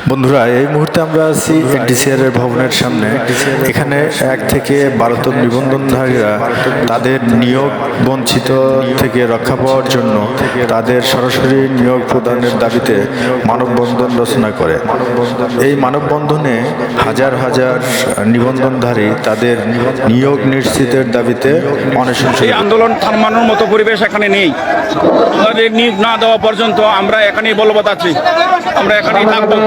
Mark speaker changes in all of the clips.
Speaker 1: বন্ধুরা, এই মুহূর্তে আমরা আছি এনটিসিআর এর ভবনের সামনে। এখানে 1 থেকে 12 তম নিবন্ধনধারীরা তাদের নিয়োগ বঞ্চিত থেকে রক্ষা পাওয়ার জন্য তাদের সরাসরি নিয়োগ প্রদানের দাবিতে মানববন্ধন রচনা করে। এই মানববন্ধনে হাজার হাজার নিবন্ধনধারী তাদের নিয়োগ নিশ্চিতের দাবিতে অনশন।
Speaker 2: এই আন্দোলন থামানোর মতো পরিবেশ এখানে নেই। আমাদের নিয়োগ না দেওয়া পর্যন্ত আমরা এখানেই বলবৎ আছি, আমরা এখানেই থাকবো।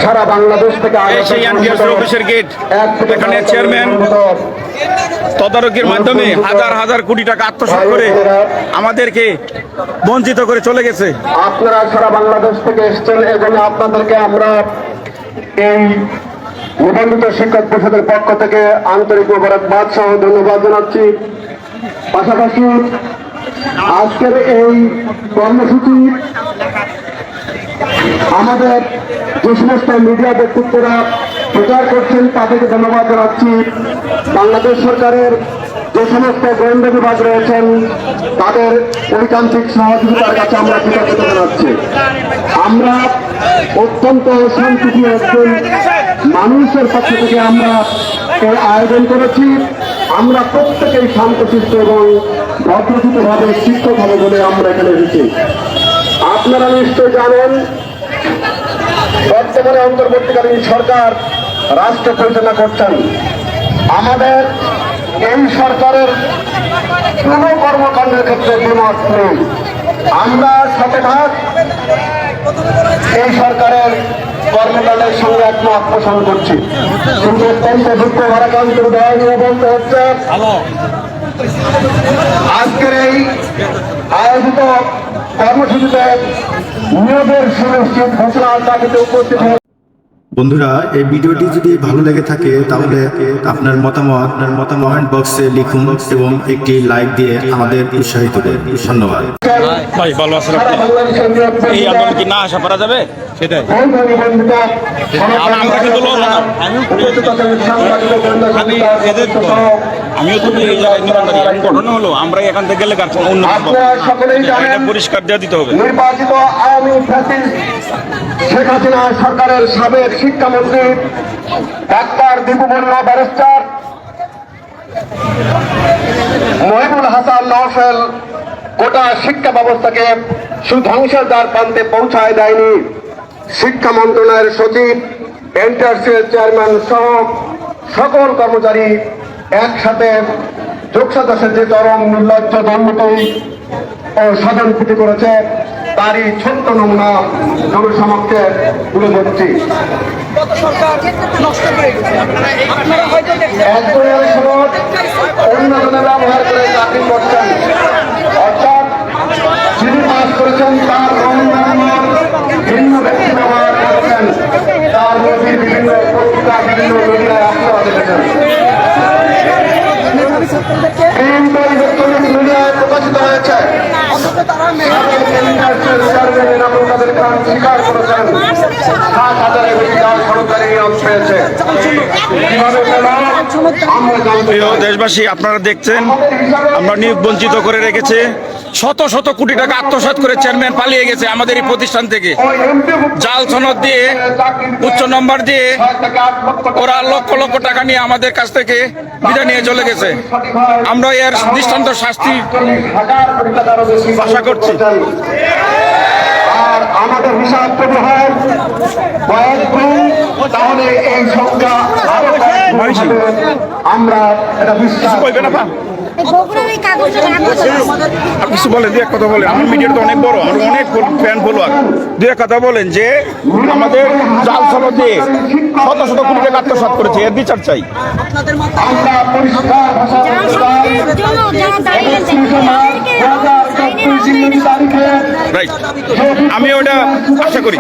Speaker 3: সারা বাংলাদেশ থেকে
Speaker 2: সেই অফিসের গেট, এখানে চেয়ারম্যান তদারকির মাধ্যমে হাজার হাজার কোটি টাকা আত্মসাৎ করে আমাদেরকে বঞ্চিত করে চলে গেছে।
Speaker 3: আপনারা সারা বাংলাদেশ থেকে এসেছেন, এজন্য আপনাদেরকে আমরা এই নিবন্ধিত শিক্ষক পরিষদের পক্ষ থেকে আন্তরিক মোবারকবাদ সহ ধন্যবাদ জানাচ্ছি। পাশাপাশি আজকের এই কর্মসূচি আমাদের যে সমস্ত মিডিয়া ব্যক্তিত্বরা প্রচার করছেন তাদেরকে ধন্যবাদ জানাচ্ছি। বাংলাদেশ সরকারের যে সমস্ত গোয়েন্দা বিভাগ রয়েছেন তাদের ঐকান্তিক সহযোগিতার কাছে আমরা কৃতজ্ঞতা জানাচ্ছি। আমরা অত্যন্ত শান্তিপ্রিয় একজন মানুষের পক্ষ থেকে আমরা এর আয়োজন করেছি। আমরা প্রত্যেকেই শান্তশিষ্ট এবং ভদ্রচিতভাবে শিক্ষক হবে বলে আমরা এখানে এসেছি। আপনারা নিশ্চয় জানেন, বর্তমানে অন্তর্বর্তীকালীন সরকার রাষ্ট্র পরিচালনা করছেন। আমাদের এই সরকারের কোন কর্মকাণ্ডের ক্ষেত্রে দ্বিমত নেই। আমরা শতভাগ এই সরকারের কর্মকাণ্ডের সঙ্গে একমত পোষণ করছি, কিন্তু অত্যন্ত দুঃখ ভারাক্রান্ত হৃদয় নিয়ে বলতে হচ্ছে আজকের এই আয়োজিত কর্মসূচিতে নিয়োগের সুনিশ্চিত ঘোষণার দাবিতে উপস্থিত হয়ে।
Speaker 1: বন্ধুরা, এই ভিডিওটি যদি ভালো লেগে থাকে তাহলে আপনার মতামত কমেন্ট বক্সে লিখুন এবং একটি লাইক দিয়ে আমাদের উৎসাহিত করুন। ধন্যবাদ।
Speaker 2: ভাই ভালো আছেন? এই আন্দোলন কি না আশা করা যাবে? সেটাই আমরা কিন্তু আমিও তো এই জায়গায় ঘটনা হলো আমরা এখান থেকে গেলে পরিষ্কার দেওয়া দিতে হবে।
Speaker 3: নির্বাচিত আওয়ামী ফ্যাসিস্ট শেখ হাসিনা সরকারের সাবেক শিক্ষামন্ত্রী ডাক্তার দীপুমল্ল ব্যারিস্টার মহিবুল হাসান নওফেল গোটা শিক্ষা ব্যবস্থাকে সুধ্বংসের দ্বার প্রান্তে পৌঁছায় দেয়নি। শিক্ষা মন্ত্রণালয়ের সচিব, এনটিআরসির চেয়ারম্যান সহ সকল কর্মচারী একসাথে যোগসাজশের যে চরম নির্লজ্জ দুর্নীতি ও স্বজনপ্রীতি করেছে তারই ছোট্ট নমুনা জনসমক্ষে তুলে ধরছি। একজনের সময় অন্যজনের ব্যবহার করে চাকরি করছেন, অর্থাৎ যিনি পাস করেছেন তার ভিন্ন ব্যক্তি ব্যবহার করেছেন, তার মধ্যে বিভিন্ন পত্রিকা বিভিন্ন মিডিয়ায় আপনারা দেখেছেন। ইলেকট্রনিক মিডিয়ায় প্রকাশিত হয়েছে স্বীকার করেছেন 7,000-এর বেশি সরকারি নিয়োগ পেয়েছে।
Speaker 2: প্রিয় দেশবাসী, আপনারা দেখছেন আমরা নিয়োগ বঞ্চিত করে রেখেছে। শত শত কোটি টাকা আত্মসাৎ করে চেয়ারম্যান পালিয়ে গেছে আমাদের এই প্রতিষ্ঠান থেকে। জাল সনদ দিয়ে, উচ্চ নম্বর দিয়ে ওরা লক্ষ লক্ষ টাকা নিয়ে আমাদের কাছ থেকে বিদায় নিয়ে চলে গেছে। আমরা এর দৃষ্টান্ত শাস্তি আশা করছি।
Speaker 3: আর আমাদের হিসাব যদি হয় তাহলে এই সংখ্যা আমরা এটা বিশ্বাস
Speaker 2: কিছু বলেন, দু এক কথা বলেন। আমার মিডিয়াটা অনেক বড়, আমার অনেক ফ্যান ফলোয়ার। দু এক কথা বলেন যে আমাদের জাল সনদ দিয়ে শত শত কোটি টাকা আত্মসাৎ করেছে, এর বিচার চাই।
Speaker 3: আমরা পরিষ্কার
Speaker 2: রাইট, আমি ওটা আশা করি।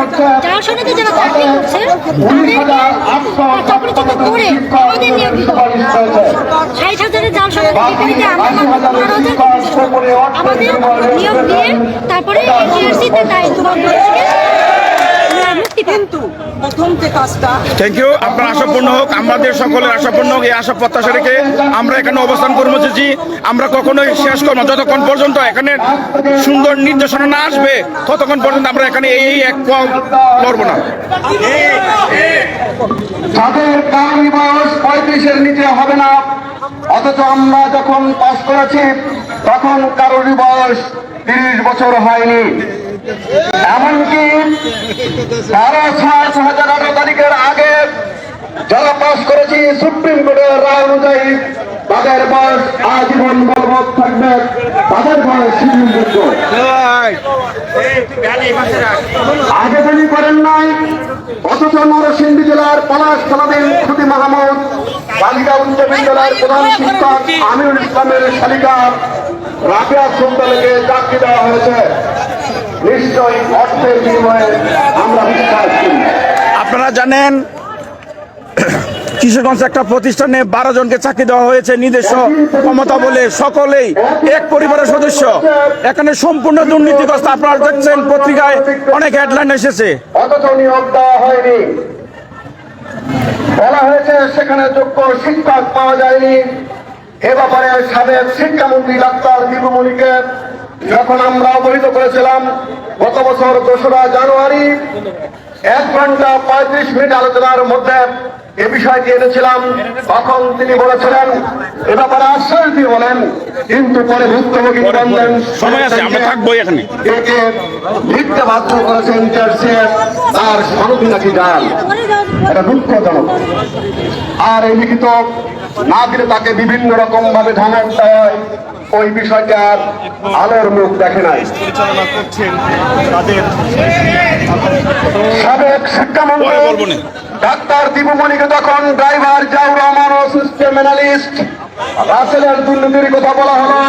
Speaker 4: তারপরে মুক্তি কিন্তু প্রথম যে কাজটা
Speaker 2: থ্যাংক ইউ, আপনার আশা পূর্ণ হোক, আমাদের সকলের আশা পূর্ণ হোক। এই আশা প্রত্যাশা রেখে আমরা এখানে অবস্থান কর্মসূচি আমরা কখনোই শেষ করব না। যতক্ষণ পর্যন্ত এখানে সুন্দর নির্দেশনা না আসবে ততক্ষণ পর্যন্ত আমরা এখানে এই এক পাও লড়বো না।
Speaker 3: যাদের কারণী বয়স 35-এর নিচে হবে না, অথচ আমরা যখন পাস করেছি তখন কারোর বয়স 30 বছর হয়নি। এমনকি 12/6/2018 তারিখের আগে যারা পাস করেছি সুপ্রিম কোর্টের রায় অনুযায়ী তাদের বয়স আজীবন বলবৎ থাকবে, তাদের বয়স শিথিলযোগ্য। আবেদনই করেন নাই, অথচ নরসিংদী জেলার পলাশ থানাধীন খুদি মাহমুদ বালিকা উচ্চ বিদ্যালয়ের প্রধান শিক্ষক আমিনুল ইসলামের শালিকা রাবিয়া সুলতানকে চাকরি দেওয়া হয়েছে। নিশ্চয়ই অর্থের বিনিময়ে আমরা বিশ্বাস করি।
Speaker 2: আপনারা জানেন কিশোরগঞ্জ একটা প্রতিষ্ঠানে 12 জনকে চাকরি দেওয়া হয়েছে নিজস্ব ক্ষমতা বলে, সকলেই এক পরিবারের সদস্য। এখানে সম্পূর্ণ দুর্নীতিগ্রস্ত। আপনারা দেখছেন পত্রিকায় অনেক হেডলাইন এসেছে।
Speaker 3: অথচ নিয়োগ দেওয়া হয়নি। বলা হয়েছে সেখানে যোগ্য শিক্ষক পাওয়া যায়নি। এ ব্যাপারে সাবেক শিক্ষামন্ত্রী ডাক্তার দীপুমণিকে যখন আমরা অবহিত করেছিলাম গত বছর 2রা জানুয়ারি 1 ঘন্টা 35 মিনিট আলোচনার মধ্যে এ বিষয়টি এনেছিলাম, তখন তিনি বলেছিলেন এ ব্যাপারে আশ্বাস দিয়ে বলেন, কিন্তু পরে ভুক্তভোগী নিবন্ধন
Speaker 2: সময় আছে, আমরা থাকবোই এখানে।
Speaker 3: একে লিখতে বাধ্য করেছেন তার সনদি নাকি জাল। এটা দুঃখজনক। আর এই লিখিত না দিলে তাকে বিভিন্ন রকম ভাবে ধমক দেওয়া হয়। ওই বিষয়টা আর আলোর মুখ দেখে নাই। সাবেক শিক্ষামন্ত্রী ডাক্তার দীপুমণিকে তখন ড্রাইভার জাউর রহমান ও সিস্টেম অ্যানালিস্ট রাসেলের দুর্নীতির কথা বলা হলো,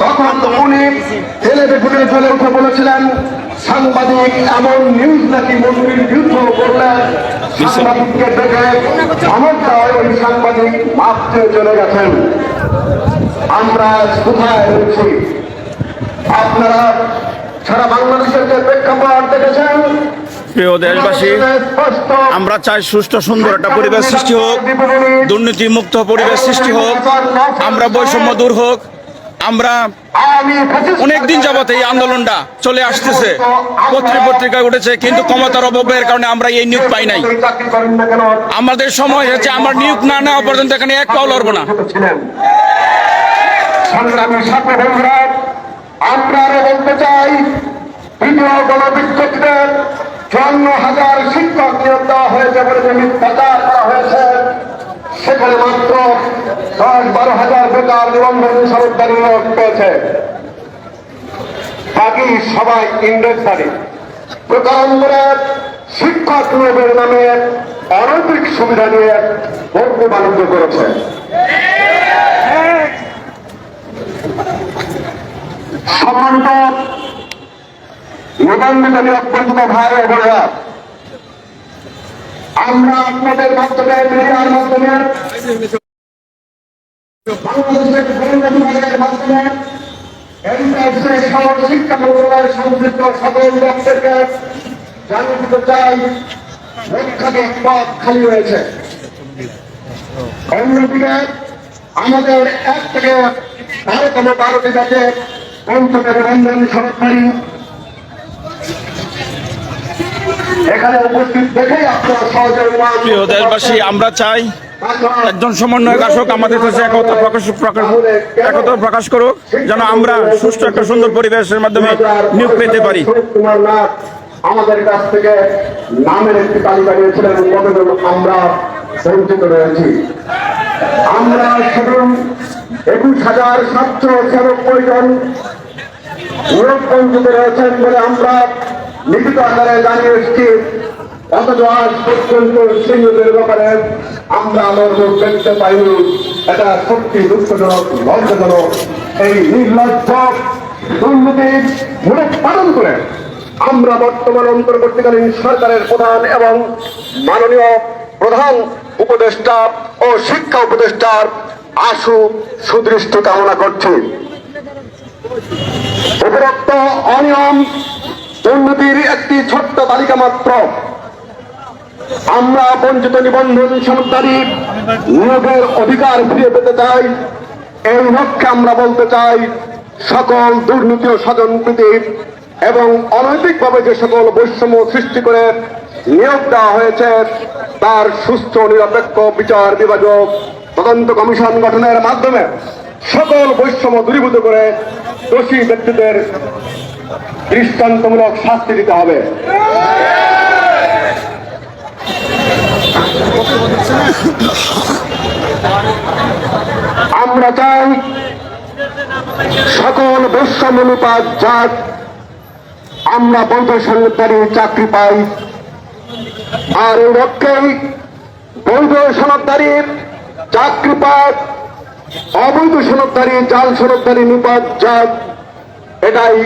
Speaker 3: তখন উনি টেলিভিশনে চলে উঠে বলেছিলেন সাংবাদিক এমন নিউজ নাকি মন্ত্রীর যুদ্ধ করলে সাংবাদিককে দেখে ধমক দেওয়ায় ওই সাংবাদিক মাপ চেয়ে চলে গেছেন। আমরা কোথায় রয়েছি? আপনারা সারা বাংলাদেশের যে প্রেক্ষাপট দেখেছেন।
Speaker 2: প্রিয় দেশবাসী, আমরা চাই সুষ্ঠু সুন্দর একটা পরিবেশ সৃষ্টি হোক, দুর্নীতি মুক্ত পরিবেশ সৃষ্টি হোক, আমরা বৈষম্য দূর হোক। আমরা অনেকদিন যাবত এই আন্দোলনটা চলে আসতেছে, পত্রিকায় উঠেছে, কিন্তু ক্ষমতার অপব্যয়ের কারণে আমরা এই নিয়োগ পাই নাই। আমাদের সময় হচ্ছে আমরা নিয়োগ না নেওয়া পর্যন্ত এখানে এক পাও লড়বো না।
Speaker 3: সংগ্রামী ছাত্র বন্ধুরা, আমরা আরো বলতে চাই, তৃতীয় গণবিজ্ঞপ্তিতে 54,000 শিক্ষক নিয়োগ দেওয়া হয়েছে বলে যে মিথ্যাচার করা হয়েছে, সেখানে মাত্র 10-12 হাজার বেকার নিবন্ধন সরকারি নিয়োগ পেয়েছে। বাকি সবাই ইংরেজদারি প্রকারান্তরে শিক্ষক নিয়োগের নামে অনৈতিক সুবিধা নিয়ে ভর্তি বাণিজ্য করেছে। সম্মানিত নিবন্ধিত নিয়োগবঞ্চিত ভাই ও বোনেরা, আমরা আপনাদের মাধ্যমে মিডিয়ার মাধ্যমে বাংলাদেশের গোয়েন্দা বিভাগের মাধ্যমে এই রাজ্যের সকল শিক্ষা মন্ত্রণালয়ের সংশ্লিষ্ট সকল লোকদেরকে জানিয়ে দিতে চাই পরীক্ষাকে পদ খালি হয়েছে। অন্যদিকে আমাদের 1 থেকে 12টি ব্যাচে পঞ্চমের নিবন্ধন সরকারি এখানে উপস্থিত দেখেই আপনারা সহজে
Speaker 2: প্রিয় দেশবাসী, আমরা চাই একজন সমন্বয়ক আসুক, আমাদের কাছে একতা প্রকাশ করুক, যেন আমরা সুষ্ঠু একটা সুন্দর পরিবেশের মাধ্যমে নিয়োগ পেতে পারি।
Speaker 3: আমাদের কাছ থেকে নামের একটি তালিকা নিয়েছিলেন, কতজন আমরা বঞ্চিত রয়েছি। আমরা শুধু 21,796 জন নিয়োগ বঞ্চিত রয়েছেন বলে আমরা লিখিত আকারে জানিয়ে এসেছি, অথচ আজ পর্যন্ত সিনিয়রদের ব্যাপারে আমরা আলোর মুখ দেখতে পাইনি। এটা সত্যি দুঃখজনক, লজ্জাজনক। এই নির্লজ্জ দুর্নীতির মূলক পালন করে আমরা বর্তমান অন্তর্বর্তীকালীন সরকারের প্রধান এবং মাননীয় প্রধান উপদেষ্টা ও শিক্ষা উপদেষ্টার আশু সুদৃষ্টি কামনা করছি। উপরোক্ত অনিয়ম দুর্নীতির একটি ছোট্ট তালিকা মাত্র। আমরা বঞ্চিত নিবন্ধন সনদধারী নিয়োগের অধিকার ফিরে পেতে চাই। এই লক্ষ্যে আমরা বলতে চাই, সকল দুর্নীতি ও স্বজনপ্রীতি এবং অনৈতিকভাবে যে সকল বৈষম্য সৃষ্টি করে নিয়োগ দেওয়া হয়েছে তার সুষ্ঠু নিরপেক্ষ বিচার বিভাজক তদন্ত কমিশন গঠনের মাধ্যমে সকল বৈষম্য দূরীভূত করে দোষী ব্যক্তিদের দৃষ্টান্তমূলক শাস্তি দিতে হবে। আমরা চাই সকল বৈষম্য নিপাত যাক, আমরা বৈধ সনদধারী চাকরি পাই। আর এই লক্ষ্যেই বৈধ সনদধারী চাকরি পাক, অবৈধ সনদধারী জাল সনদধারী নিপাত যাক, এটাই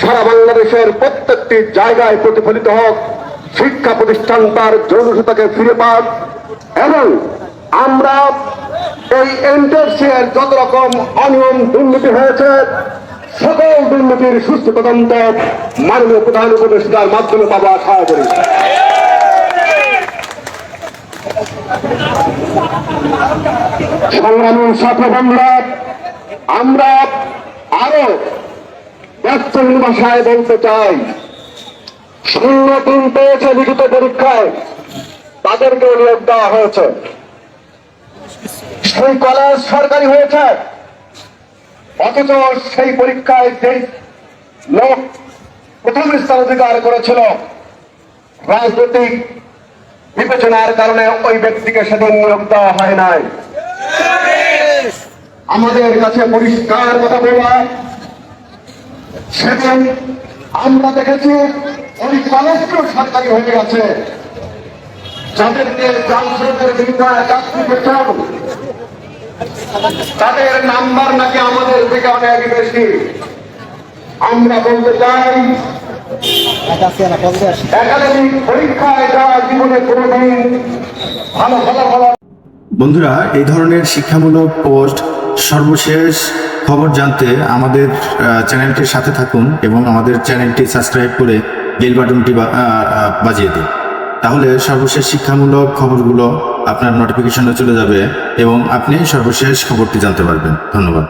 Speaker 3: সারা বাংলাদেশের প্রত্যেকটি জায়গায় প্রতিফলিত হোক। শিক্ষা প্রতিষ্ঠান তার যৌনতাকে ফিরে পাক এবং আমরা এই এনটিআরসির যত রকম অনিয়ম দুর্নীতি হয়েছে সকল দুর্নীতির সুষ্ঠু তদন্ত মাননীয় প্রধান উপদেষ্টার মাধ্যমে পাবো আশা করি। সংগ্রামী ছাত্র বন্ধুরা, আমরা আরো বাস্তব ভাষায় বলতে চাই, 0-3 পেয়েছে লিখিত পরীক্ষায়, তাদেরকেও নিয়োগ দেওয়া হয়েছে। সেই কলেজ সরকারি হয়েছে, অথচ সেই পরীক্ষায় যেই লোক প্রথম স্থান অধিকার করেছিল রাজনৈতিক বিবেচনার কারণে ওই ব্যক্তিকে সেদিন নিয়োগ দেওয়া হয় নাই। আমাদের কাছে পরিষ্কার কথা বলা, সেদিন আমরা দেখেছি ওই কলেজটিও সরকারি হয়ে গেছে। যাদেরকে জালসের বিরুদ্ধে চাকরি পেয়েছেন তাদের নাম্বার নাকি আমাদের থেকে অনেক বেশি। আমরা বলতে চাই, একাডেমিক পরীক্ষায় যারা জীবনে কোনোদিন ভালো ফলাফল।
Speaker 1: বন্ধুরা, এই ধরনের শিক্ষামূলক পোস্ট সর্বশেষ খবর জানতে আমাদের চ্যানেলটির সাথে থাকুন এবং আমাদের চ্যানেলটি সাবস্ক্রাইব করে বেল বাটনটি বাজিয়ে দিন। তাহলে সর্বশেষ শিক্ষামূলক খবরগুলো আপনার নোটিফিকেশনে চলে যাবে এবং আপনি সর্বশেষ খবরটি জানতে পারবেন। ধন্যবাদ।